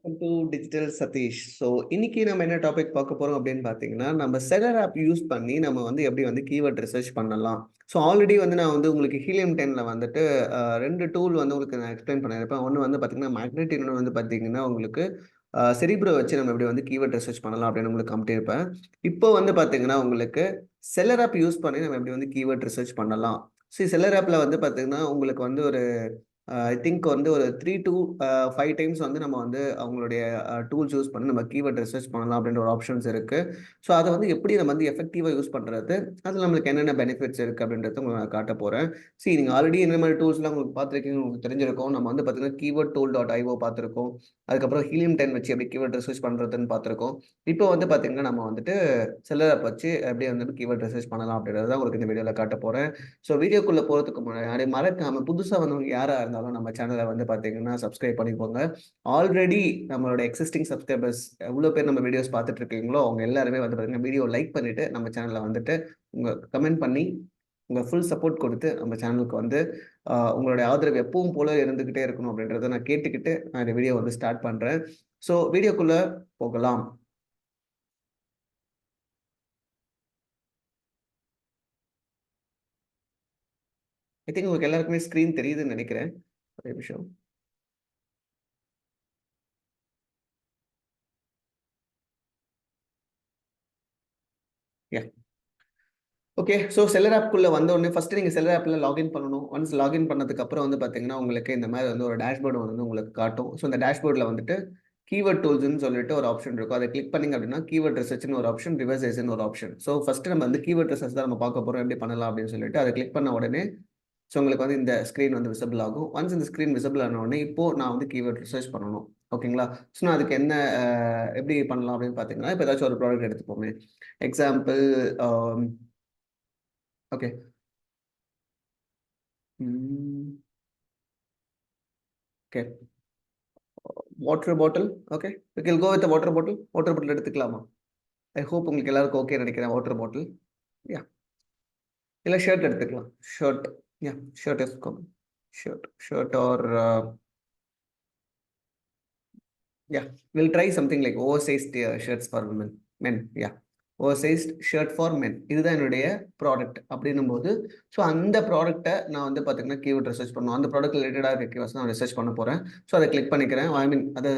Welcome to digital Satish. So இன்னைக்கு நம்ம என்ன டாபிக் பார்க்க போறோம் அப்படின்னு பார்த்தீங்கன்னா, நம்ம செலர் ஆப் யூஸ் பண்ணி நம்ம வந்து எப்படி வந்து கீவேர்ட் ரிசர்ச் பண்ணலாம். ஸோ ஆல்ரெடி வந்து நான் வந்து உங்களுக்கு ஹீலியம் 10ல வந்துட்டு 2 டூல் வந்து உங்களுக்கு நான் எக்ஸ்பிளைன் பண்ணியிருப்பேன். ஒண்ணு வந்து பார்த்தீங்கன்னா மேக்னெட், இன்னொன்னு வந்து பார்த்தீங்கன்னா உங்களுக்கு செரிப்ரோ வச்சு நம்ம எப்படி வந்து கீவேர்ட் ரிசர்ச் பண்ணலாம் அப்படின்னு உங்களுக்கு காமிட்டிருப்பேன். இப்போ வந்து பார்த்தீங்கன்னா உங்களுக்கு செலர் ஆப் யூஸ் பண்ணி நம்ம எப்படி வந்து கீவேர்ட் ரிசர்ச் பண்ணலாம். செலர் ஆப்ல வந்து பார்த்தீங்கன்னா உங்களுக்கு வந்து ஒரு ஐ திங்க் வந்து ஒரு 3 to 5 டைம்ஸ் வந்து நம்ம வந்து அவங்களுடைய டூல்ஸ் யூஸ் பண்ணி நம்ம கீவேர்ட் ரிசர்ச் பண்ணலாம் அப்படின்ற ஒரு ஆப்ஷன்ஸ் இருக்கு. ஸோ அதை வந்து எப்படி நம்ம வந்து எஃபெக்டிவா யூஸ் பண்றது, அதில் நம்மளுக்கு என்னென்ன பெனிஃபிட்ஸ் இருக்கு அப்படின்றத உங்களுக்கு நான் காட்ட போறேன். நீங்க ஆல்ரெடி என்ன மாதிரி டூல்ஸ்லாம் உங்களுக்கு பார்த்துருக்கீங்க, உங்களுக்கு தெரிஞ்சிருக்கும். நம்ம வந்து பார்த்தீங்கன்னா கீவேர்ட் டூல் டாட் ஐஓ பார்த்துருக்கோம். அதுக்கப்புறம் ஹீலியம் 10 வச்சு எப்படி கீவேர்ட் ரிசர்ச் பண்றதுன்னு பார்த்துருக்கோம். இப்போ வந்து பார்த்தீங்கன்னா நம்ம வந்துட்டு செல்லர் ஆப் வச்சு எப்படி வந்து கீவேர்ட் ரிசர்ச் பண்ணலாம் அப்படின்றத உங்களுக்கு இந்த வீடியோவில் காட்ட போறேன். வீடியோக்குள்ள போறதுக்கு முன்னாடி மறக்காம புதுசா வந்தவங்க யாரா இருந்தாலும் நம்ம சேனலை வந்து பாத்தீங்கன்னா சப்ஸ்கிரைப் பண்ணிக்கோங்க. ஆல்ரெடி நம்மளோட எக்ஸிஸ்டிங் சப்ஸ்கிரைபர்ஸ் எவ்வளவு பேர் நம்ம வீடியோஸ் பார்த்துட்டு இருக்கீங்களோ அவங்க எல்லாருமே வந்து பாத்தீங்கன்னா வீடியோ லைக் பண்ணிட்டு நம்ம சேனலை வந்துட்டு உங்க கமெண்ட் பண்ணி உங்க ஃபுல் சப்போர்ட் கொடுத்து நம்ம சேனலுக்கு வந்து உங்களுடைய ஆதரவு எப்பவும் போல இருந்துகிட்டே இருக்கணும் அப்படின்றத நான் கேட்டுக்கிட்டு நான் இந்த வீடியோ வந்து ஸ்டார்ட் பண்றேன். வீடியோக்குள்ள போகலாம். ஐ திங்க் உங்களுக்கு எல்லாருக்குமே ஸ்கிரீன் தெரியுதுன்னு நினைக்கிறேன். ஒரே நிமிஷம். ஓகே. செல்லர் ஆப்க்குள்ள வந்த உடனே ஃபர்ஸ்ட் நீங்க செல்லர் ஆப்ல லாகின் பண்ணணும். ஒன்ஸ் லாகின் பண்ணதுக்கு அப்புறம் வந்து பார்த்தீங்கன்னா, உங்களுக்கு இந்த மாரி வந்து ஒரு டேஷ்போர்ட் வந்து உங்களுக்கு காட்டும். இந்த டேஷ்போர்ட்ல வந்துட்டு கீவேர்ட் டூல்ஸ்ன்னு சொல்லிட்டு ஒரு ஆப்ஷன் இருக்கும். அத கிளிக் பண்ணீங்க அப்படின்னா, கீவேர்ட் ரிசர்ச்ன்னு ஒரு ஆப்ஷன், ரிவர்ஸ் எஸ்ன்னு ஒரு ஆப்ஷன். ஃபர்ஸ்ட் நம்ம வந்து கீவேர்ட் ரிசர்ச் தான் நம்ம பார்க்க போறோம். எப்படி பண்ணலாம் அப்படின்னு சொல்லிட்டு அத கிளிக் பண்ண உடனே உங்களுக்கு வந்து இந்த ஸ்க்ரீன் வந்து விசிபிள் ஆகும். ஒன்ஸ் இந்த ஸ்க்ரீன் விசிபிள் ஆன உடனே, இப்போ நான் வந்து கீவேர்ட் ரிசர்ச் பண்ணணும். ஓகேங்களா? நான் அதுக்கு என்ன எப்படி பண்ணலாம் அப்படின்னு பார்த்தீங்கன்னா, இப்ப ஏதாச்சும் ஒரு ப்ராடக்ட் எடுத்துப்போமே. Example uh okay. Mm, okay. Water bottle. Okay. We can go with the water bottle. Water bottle எடுத்துக்கலாமா? ஐ ஹோப் உங்களுக்கு எல்லாருக்கும் ஓகே நினைக்கிறேன் வாட்டர் பாட்டில். யா. இல்ல ஷர்ட் எடுத்துக்கலாம். Shirt. Yeah. Shirt is common. Shirt or yeah. We'll try something like oversized shirts for women. Men. Yeah. Oversized shirt for men. இதுதான் என்னுடைய product அப்படின்னும் போது, அந்த ப்ராடக்ட்டை நான் வந்து பார்த்தீங்கன்னா கீவேர்ட் ரிசர்ச் பண்ணுவேன். அந்த ப்ராடக்ட் ரிலேட்டடாக இருக்க கீவேர்ட்ஸ் நான் ரிசர்ச் பண்ண போறேன். அதை கிளிக் பண்ணிக்கிறேன். ஐ மீன் அதை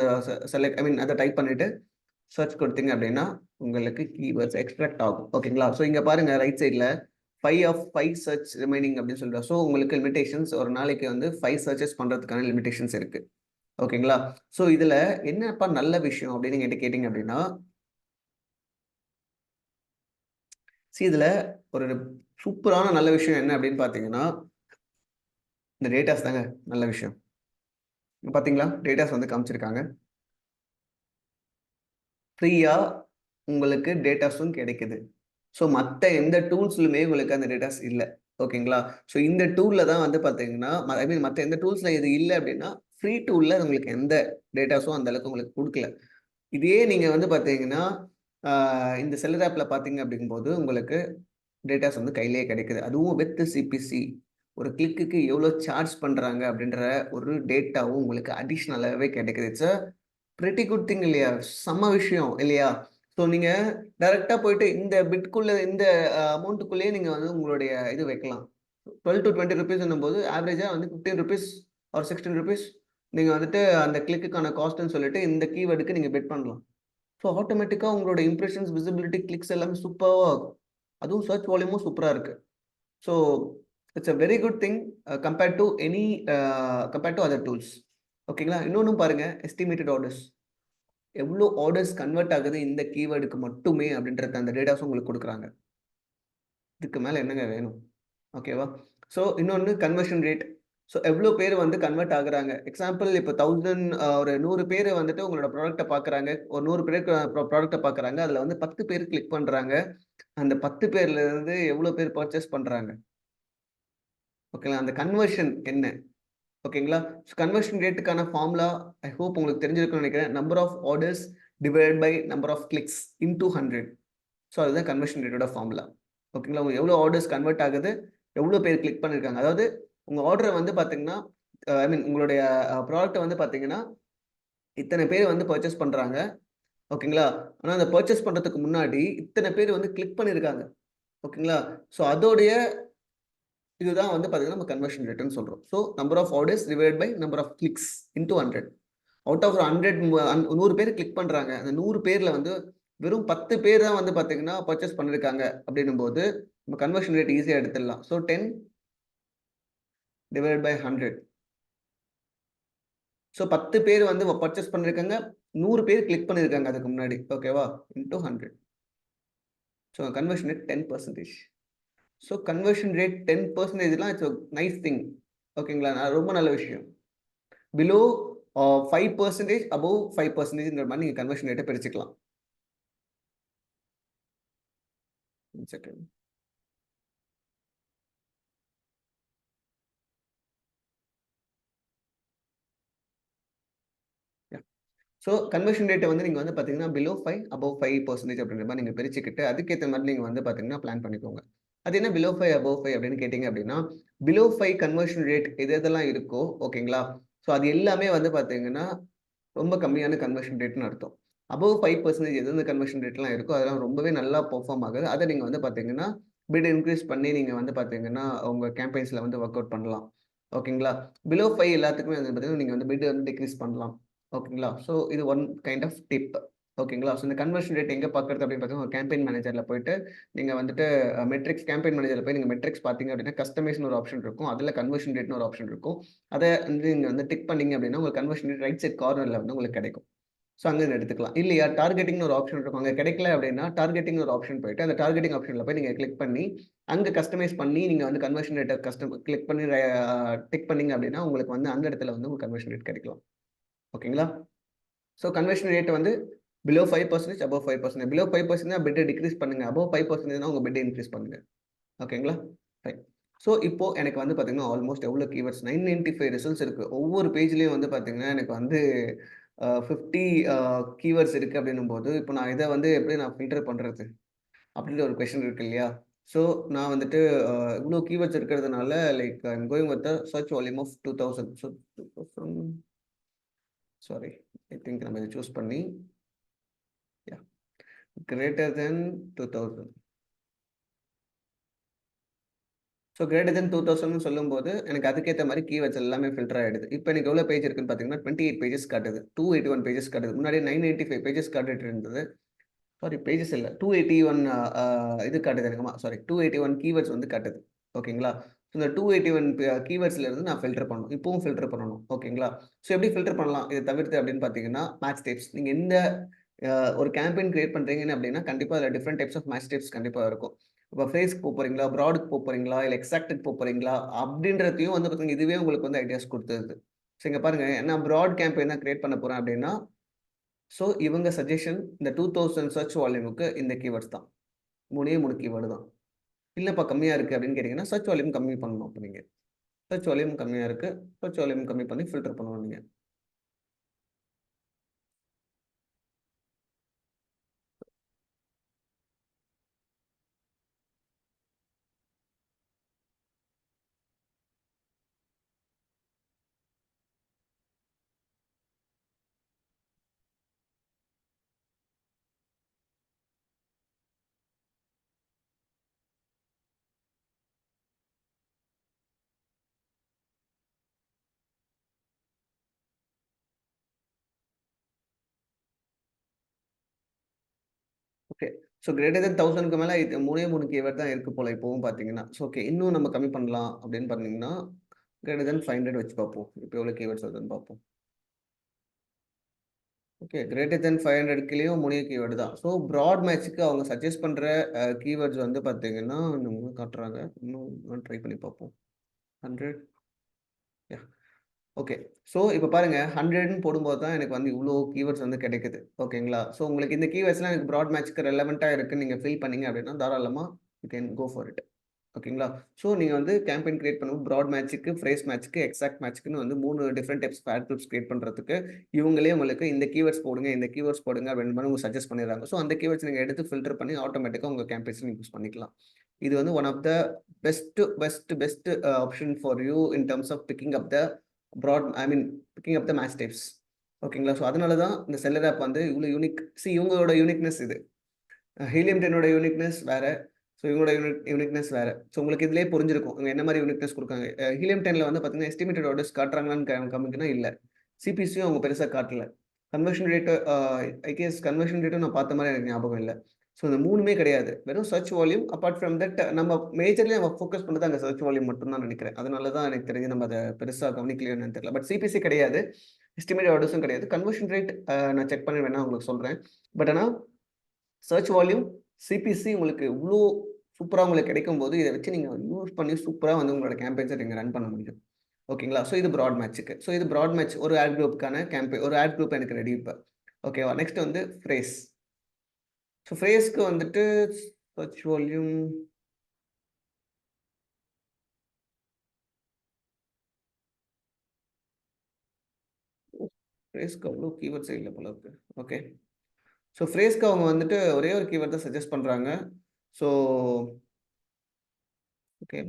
செலக்ட் ஐ மீன் அதை டைப் பண்ணிட்டு சர்ச் கொடுத்தீங்க அப்படின்னா உங்களுக்கு கீவேர்ட்ஸ் எக்ஸ்ட்ராக்ட் ஆகும். ஓகேங்களா? இங்க பாருங்க ரைட் சைட்ல 5 ஆஃப் 5 சர்ச் ரிமைனிங் அப்படின்னு சொல்றேன். உங்களுக்கு லிமிடேஷன்ஸ் ஒரு நாளைக்கு வந்து 5 சர்ச்சஸ் பண்றதுக்கான லிமிடேஷன்ஸ் இருக்கு. ஓகேங்களா? இதுல என்னப்பா நல்ல விஷயம் அப்படின்னு என்கிட்ட கேட்டீங்க அப்படின்னா, இதுல ஒரு சூப்பரான நல்ல விஷயம் என்ன அப்படின்னு பாத்தீங்கன்னா, இந்த டேட்டாஸ் தாங்க நல்ல விஷயம். பாத்தீங்களா? டேட்டாஸ் வந்து காமிச்சிருக்காங்க. ஃப்ரீயா உங்களுக்கு டேட்டாஸும் கிடைக்குது. மத்த எந்த டூல்ஸ்லுமே உங்களுக்கு அந்த டேட்டாஸ் இல்ல. ஓகேங்களா? இந்த டூல்ல தான் வந்து பாத்தீங்கன்னா, ஐ மீன் மத்த எந்த டூல்ஸ்ல இது இல்ல அப்படின்னா, ஃப்ரீ டூல்ல உங்களுக்கு எந்த டேட்டாஸும் அந்த அளவுக்கு உங்களுக்கு குடுக்கல. இதே நீங்க வந்து பாத்தீங்கன்னா, இந்த செல்லர் ஆப்ல பாத்தீங்க அப்படிங்கும்போது உங்களுக்கு டேட்டாஸ் வந்து கையிலேயே கிடைக்குது. அதுவும் வித் சிபிசி. ஒரு கிளிக்குக்கு எவ்வளோ சார்ஜ் பண்றாங்க அப்படின்ற ஒரு டேட்டாவும் உங்களுக்கு அடிஷனலாவே கிடைக்குது. இட்ஸ் பிரிட்டி குட் திங் இல்லையா? செம்ம விஷயம் இல்லையா? நீங்க டைரக்ட்டா போயிட்டு இந்த பிட்குள்ள இந்த அமௌண்ட்டுக்குள்ளேயே நீங்க வந்து உங்களுடைய இது வைக்கலாம். 12 to 20 ரூப்பீஸ்ன்னும் போது ஆவரேஜா வந்து ₹15 ஆர் ₹16 நீங்க வந்துட்டு அந்த கிளிக்குக்கான காஸ்ட்ன்னு சொல்லிட்டு இந்த கீவேர்டுக்கு நீங்க பெட் பண்ணலாம். ஆட்டோமேட்டிக்கா உங்களோட இம்ப்ரஷன்ஸ், விசிபிலிட்டி, கிளிக்ஸ் எல்லாமே சூப்பர்வா ஆகும். அதுவும் சர்ச் வால்யூமும் சூப்பரா இருக்கு. So it's a very good thing compared to any compared to other tools. ஓகேங்களா? இன்னொன்னும் பாருங்க எஸ்டிமேட்டட் ஆர்டர்ஸ். எவ்வளோ ஆர்டர்ஸ் கன்வெர்ட் ஆகுது இந்த கீவேர்டுக்கு மட்டுமே அப்படின்றத அந்த டேட்டாஸும் உங்களுக்கு குடுக்குறாங்க. இதுக்கு மேல என்னங்க வேணும்? ஓகேவா? இன்னொன்னு கன்வர்ஷன் ரேட். எவ்வளோ பேர் வந்து கன்வெர்ட் ஆகுறாங்க. எக்ஸாம்பிள் இப்ப 1000 ஒரு 100 பேரு வந்துட்டு உங்களோட ப்ராடக்ட்ட பார்க்குறாங்க. ஒரு 100 பேருக்கு ப்ராடக்ட்ட பார்க்குறாங்க. அதுல வந்து 10 பேர் கிளிக் பண்றாங்க. அந்த 10 பேர்ல இருந்து எவ்வளோ பேர் பர்ச்சேஸ் பண்றாங்க? ஓகேங்களா? அந்த கன்வர்ஷன் என்ன? ஓகேங்களா? கன்வர்ஷன் ரேட்டுக்கான ஃபார்முலா ஐ ஹோப் உங்களுக்கு தெரிஞ்சிருக்கும்னு நினைக்கிறேன். Number of orders divided by number of clicks into 100. அதுதான் கன்வர்ஷன் ரேட்டோட ஃபார்முலா. ஓகேங்களா? உங்களுக்கு எவ்வளோ ஆர்டர்ஸ் கன்வெர்ட் ஆகுது? எவ்வளோ பேர் கிளிக் பண்ணியிருக்காங்க? அதாவது உங்க ஆர்டர வந்து பார்த்தீங்கன்னா, ஐ மீன் உங்களுடைய ப்ராடக்ட்ட வந்து பார்த்தீங்கன்னா, இத்தனை பேர் வந்து பர்ச்சேஸ் பண்றாங்க. ஓகேங்களா? ஆனா அந்த பர்ச்சேஸ் பண்றதுக்கு முன்னாடி இத்தனை பேர் வந்து கிளிக் பண்ணியிருக்காங்க. ஓகேங்களா? ஸோ அதோடைய இதுதான் வந்து பார்த்தீங்கன்னா, நம்ம கன்வர்ஷன் ரேட்ன்னு சொல்றோம். So number of orders divided by number of clicks into 100. Out of 100 பேர் கிளிக் பண்றாங்க. அந்த 100 பேர்ல வந்து வெறும் 10 பேர் தான் வந்து பார்த்தீங்கன்னா, பர்ச்சேஸ் பண்ணியிருக்காங்க அப்படின்னும்போது, நம்ம கன்வர்ஷன் ரேட் ஈஸியா எடுத்துடலாம். So 10 divided by 100. ஸோ 10 பேர் வந்து பர்ச்சேஸ் பண்ணியிருக்காங்க. 100 பேர் கிளிக் பண்ணியிருக்காங்க அதுக்கு முன்னாடி. ஓகேவா? Into 100. So conversion rate 10%. So conversion rate 10%லாம் இட்ஸ் அ நைஸ் திங். ஓகேங்களா? ரொம்ப நல்ல விஷயம். பிலோ 5%, அபோவ் 5%ன்ற மாரி நீங்க கன்வர்ஷன் ரேட்ட பிரிச்சுக்கலாம். 1 செகண்ட். யாஹ்! ஸோ கன்வர்ஷன் ரேட்ட வந்து நீங்க வந்து பார்த்தீங்கன்னா, பிலோ 5, அபோவ் 5% அப்படின்ற மாரி நீங்க பிரிச்சுக்கிட்டு, அதுக்கேத்த மாரி நீங்க வந்து பார்த்தீங்கன்னா, பிளான் பண்ணிக்கோங்க. அது என்ன பிலோ 5, அபோவ் 5 அப்படின்னு கேட்டீங்க அப்படின்னா, பிலோ 5 கன்வர்ஷன் ரேட் எது எதெல்லாம் இருக்கோ, ஓகேங்களா? ஸோ அது எல்லாமே வந்து பார்த்தீங்கன்னா, ரொம்ப கம்மியான கன்வர்ஷன் ரேட்ன்னு அர்த்தம். அபோவ் 5% எந்தெந்த கன்வர்ஷன் ரேட்லாம் இருக்கோ, அதெல்லாம் ரொம்பவே நல்லா பெர்ஃபார்ம் ஆகுது. அத நீங்க வந்து பார்த்தீங்கன்னா, பிட் இன்கிரீஸ் பண்ணி நீங்க வந்து பார்த்தீங்கன்னா, உங்க கேம்பெயின்ஸ்ல வந்து வொர்க் அவுட் பண்ணலாம். ஓகேங்களா? பிலோ 5 எல்லாத்துக்குமே வந்து பார்த்தீங்கன்னா, நீங்க வந்து பிட் வந்து டிக்ரீஸ் பண்ணலாம். ஓகேங்களா? ஸோ இது ஒன் கைண்ட் ஆஃப் டிப். ஓகேங்களா? ஸோ இந்த கன்வர்ஷன் ரேட் எங்க பார்க்கறது அப்படின்னு பார்த்தீங்கன்னா, கேம்பெயின் மேனேஜர்ல போயிட்டு நீங்க வந்துட்டு மெட்ரிக்ஸ் கேம்பெயின் மேனேஜர்ல போய் நீங்க மெட்ரிக்ஸ் பார்த்தீங்க அப்படின்னா, கஸ்டமைஸ்ன்னு ஒரு ஆப்ஷன் இருக்கும். அதுல கன்வர்ஷன் ரேட்ன்னு ஒரு ஆப்ஷன் இருக்கும். அத வந்து நீங்க வந்து டிக் பண்ணீங்க அப்படின்னா, உங்களுக்கு கன்வர்ஷன் ரேட் ரைட் சைட் கார்னர்ல வந்து உங்களுக்கு கிடைக்கும். ஸோ அங்கருந்து எடுத்துக்கலாம். இல்லையா டார்கெட்டிங்ன்னு ஒரு ஆப்ஷன் இருக்கும். அங்க கிடைக்கல அப்படின்னா, டார்கெட்டிங்ன்னு ஒரு ஆப்ஷன் போயிட்டு, அந்த டார்கெட்டிங் ஆப்ஷன்ல போய் நீங்க கிளிக் பண்ணி, அங்க கஸ்டமைஸ் பண்ணி நீங்க வந்து கன்வர்ஷன் ரேட்ட கிளிக் பண்ணி டிக் பண்ணீங்க அப்படின்னா, உங்களுக்கு வந்து அந்த இடத்துல வந்து உங்களுக்கு கன்வர்ஷன் ரேட் கிடைக்கலாம். ஓகேங்களா? ஸோ கன்வர்ஷன் ரேட் வந்து பிலோ 5%, அபோவ் 5%. பிலோ 5%னா பிட்ட டிக்ரீஸ் பண்ணுங்க. அபோவ் 5%னா உங்க பிட்ட இன்கிரீஸ் பண்ணுங்க. ஓகேங்களா? ஃபைன். ஸோ இப்போ எனக்கு வந்து பார்த்தீங்கன்னா, ஆல்மோஸ்ட் எவ்வளோ கீவர்ட்ஸ் 995 ரிசல்ட்ஸ் இருக்கு. ஒவ்வொரு பேஜ்லயும் வந்து பார்த்தீங்கன்னா, எனக்கு வந்து 50 கீவர்ட்ஸ் இருக்கு அப்படின்னும்போது, இப்போ நான் இத வந்து எப்படி நான் ஃபில்டர் பண்றது? அப்படின்ற ஒரு கொஸ்டின் இருக்கு இல்லையா? ஸோ நான் வந்துட்டு இவ்ளோ கீவர்ட்ஸ் இருக்கிறதுனால like I am going with the search volume of 2000. So 2000 sorry. I think நம்ம இத சூஸ் பண்ணி yeah! Greater than 2000. So greater than 2000ன்னு சொல்லும்போது, எனக்கு அதுக்கேத்த மாரி கீவேர்ட்ஸ் எல்லாமே ஃபில்டர் ஆயிடுது. இப்ப எனக்கு எவ்வளோ பேஜ் இருக்குன்னு பார்த்தீங்கன்னா, 28 பேஜஸ் காட்டுது. 281 பேஜஸ் காட்டுது. முன்னாடி 995 பேஜஸ் காட்டிட்டு இருந்தது. சாரி பேஜஸ் இல்ல. 281 இது காட்டுது எனக்கு. சாரி 281 கீவேர்ட்ஸ் வந்து காட்டுது. ஓகேங்களா? ஸோ இந்த 281 கீவேர்ட்ஸ்ல இருந்து நான் ஃபில்டர் பண்ணணும். இப்பவும் ஃபில்டர் பண்ணணும். ஓகேங்களா? ஸோ எப்படி ஃபில்டர் பண்ணலாம்? இத தவிர்த்து அப்படின்னு பார்த்தீங்கன்னா, மேட்ச் டைப்ஸ். நீங்க எந்த ஒரு கேம்பெயின் கிரியேட் பண்றீங்கன்னு அப்படின்னா, கண்டிப்பா அதுல different types of match types கண்டிப்பா இருக்கும். இப்ப ஃபேஸ்க்கு போறீங்களா? ப்ராடுக்கு போறீங்களா? இல்ல எக்ஸாக்ட்க்கு போறீங்களா? அப்படின்றதையும் வந்து பார்த்தீங்கன்னா, இதுவே உங்களுக்கு வந்து ஐடியாஸ் குடுத்துருது. ஸோ இங்க பாருங்க, நான் ப்ராட் கேம்பெயின் தான் கிரியேட் பண்ண போறேன் அப்படின்னா, ஸோ இவங்க சஜஷன் இந்த 2000 சர்ச் வால்யூமுக்கு இந்த கீவேர்ட்ஸ் தான். 3 கீவேர்டு தான். இல்லப்பா கம்மியா இருக்கு அப்படின்னு கேட்டீங்கன்னா, சர்ச் வால்யூம் கம்மி பண்ணணும் அப்ப நீங்க. சர்ச் வால்யூம் கம்மியா இருக்கு. சர்ச் வால்யூம் கம்மி பண்ணி ஃபில்டர் பண்ணணும் நீங்க. ஓகே. ஸோ கிரேட்டர் தென் 1000க்கு மேல இது 3 கீவேர்ட் தான் இருக்கு போல இப்பவும் பார்த்தீங்கன்னா. So okay. இன்னும் நம்ம கம்மி பண்ணலாம் அப்படின்னு பார்த்தீங்கன்னா, கிரேட்டர் தென் 500 வச்சு பார்ப்போம். இப்ப எவ்வளோ கீவேர்ட்ஸ் வருதுன்னு பார்ப்போம். ஓகே. கிரேட்டர் தென் 500க்குலயும் 3 கீவேர்ட் தான். ஸோ பிராட் மேட்ச்க்கு அவங்க சஜெஸ்ட் பண்ற கீவேர்ட்ஸ் வந்து பார்த்தீங்கன்னா, நம்ம காட்டுறாங்க. இன்னும் ட்ரை பண்ணி பார்ப்போம். 100 யாஹ்! ஓகே. ஸோ இப்ப பாருங்க 100ன்னு போடும்போது தான் எனக்கு வந்து இவ்ளோ கீவேர்ட்ஸ் வந்து கிடைக்குது. ஓகேங்களா? ஸோ உங்களுக்கு இந்த கீவேர்ட்ஸ்லாம் எனக்கு பிராட் மேட்ச்க்கு ரெலவென்ட்டா இருக்குன்னு நீங்க ஃபீல் பண்ணீங்க அப்படின்னா, தாராளமா you can go for it. ஓகேங்களா? ஸோ நீங்க வந்து கேம்பெயின் கிரியேட் பண்ணும்போது பிராட் மேட்ச்க்கு, ஃப்ரேஸ் மேட்ச்க்கு, எக்ஸாக்ட் மேட்ச்க்குன்னு வந்து 3 different types of ad groups create பண்றதுக்கு, இவங்களே உங்களுக்கு இந்த கீவேர்ட்ஸ் போடுங்க, இந்த கீவேர்ட்ஸ் போடுங்க அப்படின்னு மாரி உங்களுக்கு சஜெஸ்ட் பண்ணிடுறாங்க. ஸோ அந்த கீவேர்ட்ஸ் நீங்க எடுத்து ஃபில்டர் பண்ணி ஆட்டோமேட்டிக்கா உங்க கேம்பெயின்ஸ்ல நீங்க யூஸ் பண்ணிக்கலாம். இது வந்து one of the best option for you in terms of picking up the picking up the match types. ஓகேங்களா? ஸோ அதனால தான் இந்த செல்லர் ஆப் வந்து இவ்வளோ யூனிக். இவங்களோட யூனிக்னெஸ் இது. ஹீலியம் 10ஓட யூனிக்னெஸ் வேற. ஸோ இவங்களோட யூனிக்னெஸ் வேற. ஸோ உங்களுக்கு இதிலேயே புரிஞ்சிருக்கும். இவங்க என்ன மாரி யூனிக்னெஸ் குடுக்காங்க. ஹீலியம் 10ல வந்து பார்த்தீங்கன்னா, எஸ்டிமேட்டட் ஆர்டர்ஸ் காட்டுறாங்களான்னு காமிக்குன்னா இல்ல. சிபிசியும் அவங்க பெருசா காட்டல. Conversion rate I guess conversion ரேட்டும் நான் பார்த்த மாரி எனக்கு ஞாபகம் இல்ல. ஸோ இந்த 3மே கிடையாது. வெறும் search volume apart from that நம்ம மேஜர்லி நம்ம ஃபோக்கஸ் பண்ணது அங்க சர்ச் வால்யூம் மட்டும் தான் நெனைக்கிறேன். அதனால தான் எனக்கு தெரிஞ்சு நம்ம அத பெருசா கவனிக்கலையோ என்னன்னு தெரியல. பட் சிபிசி கிடையாது. எஸ்டிமேட்டட் ஆர்டர்ஸும் கிடையாது. கன்வர்ஷன் ரேட் நான் செக் பண்ணி வேணா உங்களுக்கு சொல்றேன். பட் ஆனா சர்ச் வால்யூம், சிபிசி உங்களுக்கு இவ்ளோ சூப்பரா உங்களுக்கு கிடைக்கும்போது, இத வச்சு நீங்க யூஸ் பண்ணி சூப்பரா வந்து உங்களோட கேம்பெயின்ஸ நீங்க ரன் பண்ண முடியும். ஓகேங்களா? ஸோ இது பிராட் மேட்ச்‌க்கு. ஸோ இது பிராட் மேட்ச் ஒரு ஆட் குரூப்க்கான ஒரு ஆட் குரூப் எனக்கு ரெடி இப்ப. ஓகேவா? நெக்ஸ்ட் வந்து ஃப்ரேஸ். ஸோ ஃப்ரேஸ்க்கு வந்துட்டு சர்ச் வால்யூம் ஃப்ரேஸ்க்கு அவ்ளோ கீவேர்ட்ஸே இல்ல போல இருக்கு. ஓகே. ஸோ ஃப்ரேஸ்க்கு அவங்க வந்துட்டு ஒரே ஒரு கீவேர்ட் தான் சஜெஸ்ட் பண்றாங்க. So okay.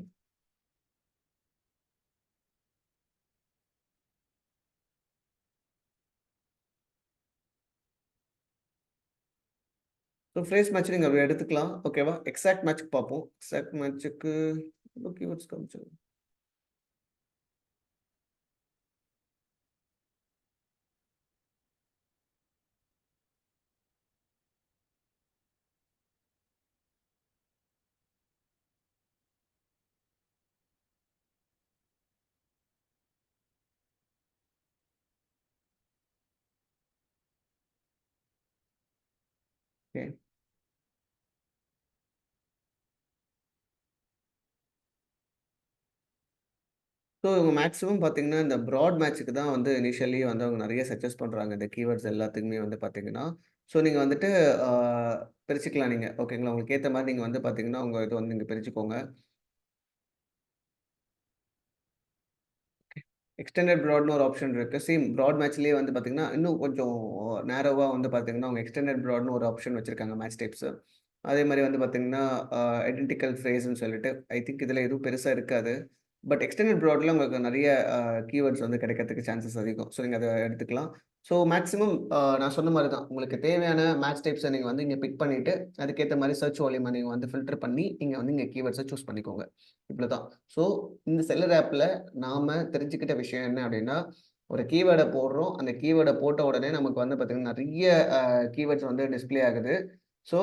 So phrase match நீங்க எடுத்துக்கலாம். ஓகேவா? எக்ஸாக்ட் மேட்ச்க்கு பார்ப்போம். எக்ஸாக்ட் மேட்ச்க்கு எவ்ளோ கீவேர்ட்ஸ் காமிச்சது? ஓகே. ஸோ இவங்க மேக்ஸிமம் பார்த்தீங்கன்னா, இந்த பிராட் மேட்ச்‌க்கு தான் வந்து இனிஷியலி வந்து அவங்க நெறைய சஜெஸ்ட் பண்றாங்க. இந்த கீவேர்ட்ஸ் எல்லாத்துக்குமே வந்து பார்த்தீங்கன்னா. ஸோ நீங்க வந்துட்டு ஆ பிரிச்சுக்கலாம் நீங்க. ஓகேங்களா? உங்களுக்கு ஏத்த மாரி நீங்க வந்து பார்த்தீங்கன்னா, உங்க இது வந்து நீங்க பிரிச்சுக்கோங்க. எக்ஸ்டெண்டட் பிராட்ன்னு ஒரு ஆப்ஷன் இருக்கு. சேம் பிராட் மேட்ச்‌லயே வந்து பார்த்தீங்கன்னா, இன்னும் கொஞ்சம் நேரோவா வந்து பார்த்தீங்கன்னா, அவங்க எக்ஸ்டெண்டட் பிராட்ன்னு ஒரு ஆப்ஷன் வச்சிருக்காங்க மேட்ச் டைப்ஸ். அதே மாரி வந்து பார்த்தீங்கன்னா, ஐடென்டிக்கல் ஃப்ரேஸ்ன்னு சொல்லிட்டு, ஐ திங்க் இதுல எதுவும் பெருசா இருக்காது. பட் எக்ஸ்டெண்டட் பிராட்ல உங்களுக்கு நெறைய கீவேர்ட்ஸ் வந்து கிடைக்கிறதுக்கு சான்சஸ் அதிகம். ஸோ நீங்க அத எடுத்துக்கலாம். ஸோ மேக்ஸிமம் நான் சொன்ன மாரி தான். உங்களுக்கு தேவையான மேட்ச் டைப்ஸ நீங்க வந்து இங்க பிக் பண்ணிட்டு, அதுக்கேத்த மாரி சர்ச் வால்யூம நீங்க வந்து ஃபில்டர் பண்ணி, நீங்க வந்து இங்க கீவேர்ட்ஸ சூஸ் பண்ணிக்கோங்க. இவ்வளோதான். ஸோ இந்த செல்லர் ஆப்ல நாம தெரிஞ்சுக்கிட்ட விஷயம் என்ன அப்டின்னா, ஒரு கீவேர்ட போடுறோம். அந்த கீவேர்ட போட்ட உடனே நமக்கு வந்து பார்த்தீங்கன்னா, நெறைய கீவேர்ட்ஸ் வந்து டிஸ்ப்ளே ஆகுது. ஸோ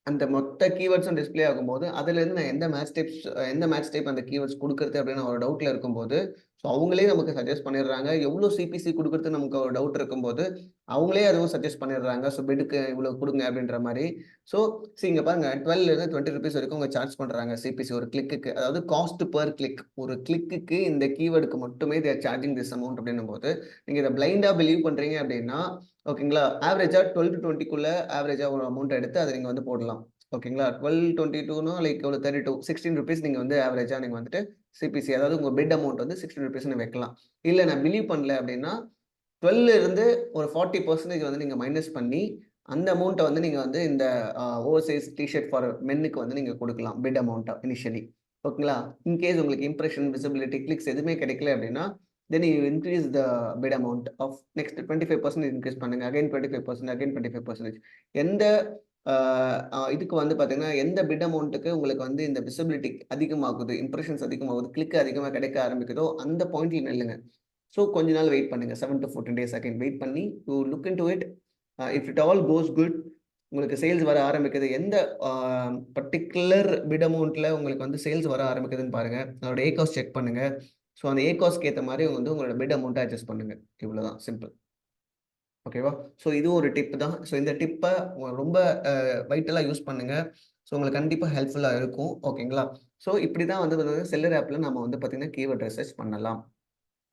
அந்த மொத்த கீவேர்ட்ஸும் டிஸ்ப்ளே ஆகும்போது, அதுலேருந்து நான் எந்த மேட்ச் டைப் அந்த கீவேர்ட்ஸ் குடுக்குறது அப்படின்னு ஒரு டவுட்ல இருக்கும்போது, ஸோ அவங்களே நமக்கு சஜெஸ்ட் பண்ணிடுறாங்க. எவ்வளோ சிபிசி குடுக்குறது நமக்கு ஒரு டவுட் இருக்கும்போது, அவங்களே அதுவும் சஜெஸ்ட் பண்ணிடுறாங்க. ஸோ பிட்க்கு இவ்வளோ குடுங்க அப்படின்ற மாரி. ஸோ இங்க பாருங்க 12லேருந்து ₹20 வரைக்கும் அவங்க சார்ஜ் பண்றாங்க சிபிசி ஒரு கிளிக்குக்கு. அதாவது காஸ்ட் பெர் கிளிக். ஒரு கிளிக்குக்கு இந்த கீவேர்டுக்கு மட்டுமே they are charging this amount அப்படின்னும்போது, நீங்க இத பிளைண்டா பிலீவ் பண்றீங்க அப்படின்னா, ஓகேங்களா? ஆவரேஜா 12-20க்குள்ள ஆவரேஜா ஒரு அமௌண்ட் எடுத்து அத நீங்க வந்து போடலாம். ஓகேங்களா? 12, 22ன்னா லைக் எவ்வளோ 32 ₹16 நீங்க வந்து ஆவரேஜா நீங்க வந்துட்டு சிபிசி அதாவது உங்க பிட் அமௌண்ட் வந்து ₹16ன்னு வைக்கலாம். இல்ல நான் பிலீவ் பண்ணல அப்டின்னா, 12 இருந்து ஒரு 40% வந்து நீங்க மைனஸ் பண்ணி, அந்த அமௌண்ட்ட வந்து நீங்க வந்து இந்த oversize T shirt for மென்னுக்கு வந்து நீங்க குடுக்கலாம். பிட் அமௌண்ட்டா இனிஷியலி. ஓகேங்களா? இன் கேஸ் உங்களுக்கு இம்ப்ரஷன், விசிபிலிட்டி, கிளிக்ஸ் எதுவுமே கிடைக்கல அப்டின்னா, then you increase the bid amount of next 25% increase பண்ணுங்க. அகைன் 25% அகைன் 25% எந்த ஆ இதுக்கு வந்து பார்த்தீங்கன்னா, எந்த பிட் அமௌண்ட்டுக்கு உங்களுக்கு வந்து இந்த விசிபிலிட்டி அதிகமாகுது, இம்ப்ரஷன்ஸ் அதிகமாகுது, கிளிக் அதிகமா கிடைக்க ஆரம்பிக்குதோ, அந்த பாயிண்ட்ல நில்லுங்க. ஸோ கொஞ்ச நாள் வெயிட் பண்ணுங்க. 7 டூ 14 டேஸ் அகைன் வெயிட் பண்ணி you look into it. If it all cos good உங்களுக்கு சேல்ஸ் வர ஆரம்பிக்குது. எந்த ஆ பர்ட்டிகுலர் பிட் அமௌண்ட்ல உங்களுக்கு வந்து சேல்ஸ் வர ஆரம்பிக்குதுன்னு பாருங்க. அதோட ஏகாஸ் செக் பண்ணுங்க. ஸோ அந்த ஏகாஸ்க்கு ஏத்த மாரி வந்து உங்களோட பிட் அமௌண்ட்ட அட்ஜஸ்ட் பண்ணுங்க. இவ்வளோதான் சிம்பிள். ஓகேவா? ஸோ இதுவும் ஒரு டிப் தான். ஸோ இந்த டிப்ப ரொம்ப வைட்டலா யூஸ் பண்ணுங்க. ஸோ உங்களுக்கு கண்டிப்பா ஹெல்ப்ஃபுல்லா இருக்கும். ஓகேங்களா? ஸோ இப்படி தான் வந்து பார்த்தீங்கன்னா, செல்லர் ஆப்ல நம்ம வந்து பார்த்தீங்கன்னா, கீவர்ட் ரிசர்ச் பண்ணலாம்.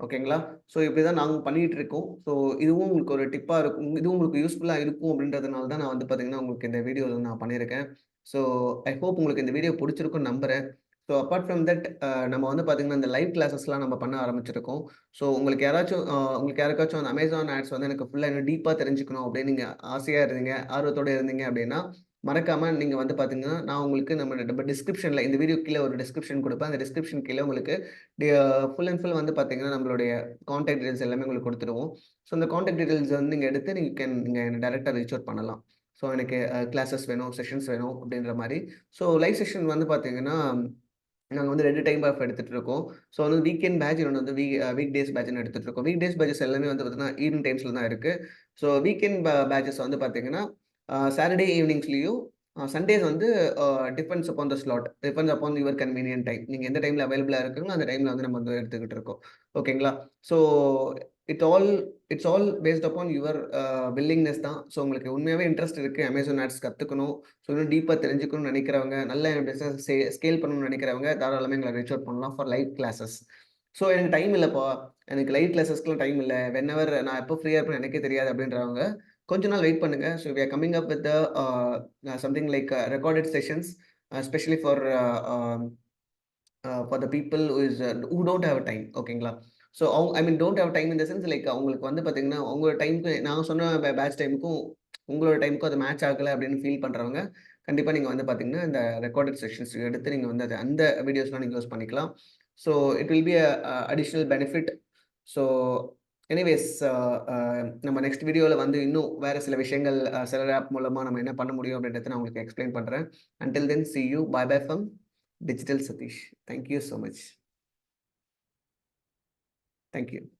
ஓகேங்களா? ஸோ இப்படி தான் நாங்க பண்ணிட்டு இருக்கோம். ஸோ இதுவும் உங்களுக்கு ஒரு டிப்பா இருக்கும். இதுவும் உங்களுக்கு யூஸ்ஃபுல்லா இருக்கும் அப்படின்றதுனால தான் நான் வந்து பார்த்தீங்கன்னா, உங்களுக்கு இந்த வீடியோ நான் பண்ணியிருக்கேன். ஸோ ஐ ஹோப் உங்களுக்கு இந்த வீடியோ புடிச்சிருக்கும்னு நம்புறேன். ஸோ அப்பார்ட் ஃப்ரம் தட் நம்ம வந்து பார்த்தீங்கன்னா, இந்த லைவ் கிளாஸஸ்லாம் நம்ம பண்ண ஆரம்பிச்சிருக்கோம். ஸோ உங்களுக்கு யாருக்காச்சும் அந்த அமேசான் ஆட்ஸ் வந்து எனக்கு ஃபுல்லா இன்னும் டீப்பா தெரிஞ்சுக்கணும் அப்படின்னு நீங்க ஆசையா இருந்தீங்க, ஆர்வத்தோட இருந்தீங்க அப்படின்னா, மறக்காம நீங்க வந்து பார்த்தீங்கன்னா, நான் உங்களுக்கு நம்ம டிஸ்கிரிப்ஷன்ல இந்த வீடியோ கீழ ஒரு டிஸ்கிரிப்ஷன் குடுப்பேன். அந்த டிஸ்கிரிப்ஷன் கீழ உங்களுக்கு டி ஃபுல் அண்ட் ஃபுல் வந்து பார்த்தீங்கன்னா, நம்மளுடைய கான்டாக்ட் டீட்டெயில்ஸ் எல்லாமே உங்களுக்கு குடுத்துருவோம். ஸோ, அந்த கான்டாக்ட் டீட்டெயில்ஸ் வந்து நீங்க எடுத்து நீங்க என்ன டைரக்ட்டா ரீச் அவுட் பண்ணலாம். ஸோ, எனக்கு கிளாஸஸ் வேணும், செஷன்ஸ் வேணும் அப்படின்ற மாரி. ஸோ, லைவ் செஷன் வந்து பார்த்தீங்கன்னா, நாங்க வந்து 2 டைப் ஆஃப் எடுத்துட்டு இருக்கோம். ஸோ, வந்து வீக்கெண்ட் பேட்ச் இன்னொன்னு வந்து வீக் டேஸ் பேட்ச்ன்னு எடுத்துட்டு இருக்கோம். வீக் டேஸ் பேட்சஸ் எல்லாமே வந்து பார்த்தீங்கன்னா, ஈவினிங் டைம்ஸ்ல தான் இருக்கு. ஸோ, வீக்கெண்ட் பேட்சஸ் வந்து பார்த்தீங்கன்னா, சாட்டர்டே ஈவினிங்ஸ்லயும், சண்டேஸ் வந்து depends upon the slot. Depends upon your convenient time. நீங்க எந்த டைம்ல அவைலபிளா இருக்கீங்களோ, அந்த டைம்ல வந்து நம்ம வந்து எடுத்துக்கிட்டு இருக்கோம். ஓகேங்களா? So, it all it's all based upon your willingness தான். ஸோ, உங்களுக்கு உண்மையாவே இன்ட்ரெஸ்ட் இருக்கு. அமேசான் ஆட்ஸ் கத்துக்கணும். ஸோ, இன்னும் டீப்பா தெரிஞ்சுக்கணும்னு நெனைக்கிறவங்க, நல்ல பிசினஸ் ஸ்கேல் பண்ணணும்னு நெனைக்கிறவங்க, தாராளமா எங்கள ரீச் அவுட் பண்ணலாம் ஃபார் லைவ் கிளாஸஸ். ஸோ, எனக்கு டைம் இல்லப்பா. எனக்கு லைவ் கிளாஸஸ்க்குலாம் டைம் இல்ல. வெனெவர் நான் எப்போ ஃப்ரீயா இருப்பேன்னு எனக்கே தெரியாது அப்படின்றவங்க, கொஞ்ச நாள் வெயிட் பண்ணுங்க. So, we are coming up with something like recorded sessions, especially for the people who don't have time. ஓகேங்களா? So, I mean don't have time in the sense like அவங்களுக்கு வந்து பார்த்தீங்கன்னா, உங்க டைம்க்கு நான் சொன்ன பேட்ச் டைமுக்கும், உங்களோட டைமுக்கும் அது மேட்ச் ஆகல அப்படின்னு ஃபீல் பண்றவங்க, கண்டிப்பா நீங்க வந்து பார்த்தீங்கன்னா, இந்த ரெக்கார்டட் செஷன்ஸ் எடுத்து நீங்க வந்து அந்த வீடியோஸ்லாம் நீங்க யூஸ் பண்ணிக்கலாம். So, it will be additional benefit. So, anyways நம்ம நெக்ஸ்ட் வீடியோல வந்து இன்னும் வேற சில விஷயங்கள் செலர் ஆப் மூலமா நம்ம என்ன பண்ண முடியும் அப்படின்றத நான் உங்களுக்கு எக்ஸ்பிளைன் பண்றேன். Until then see you. Bye bye from Digital Satish. Thank you so much. Thank you.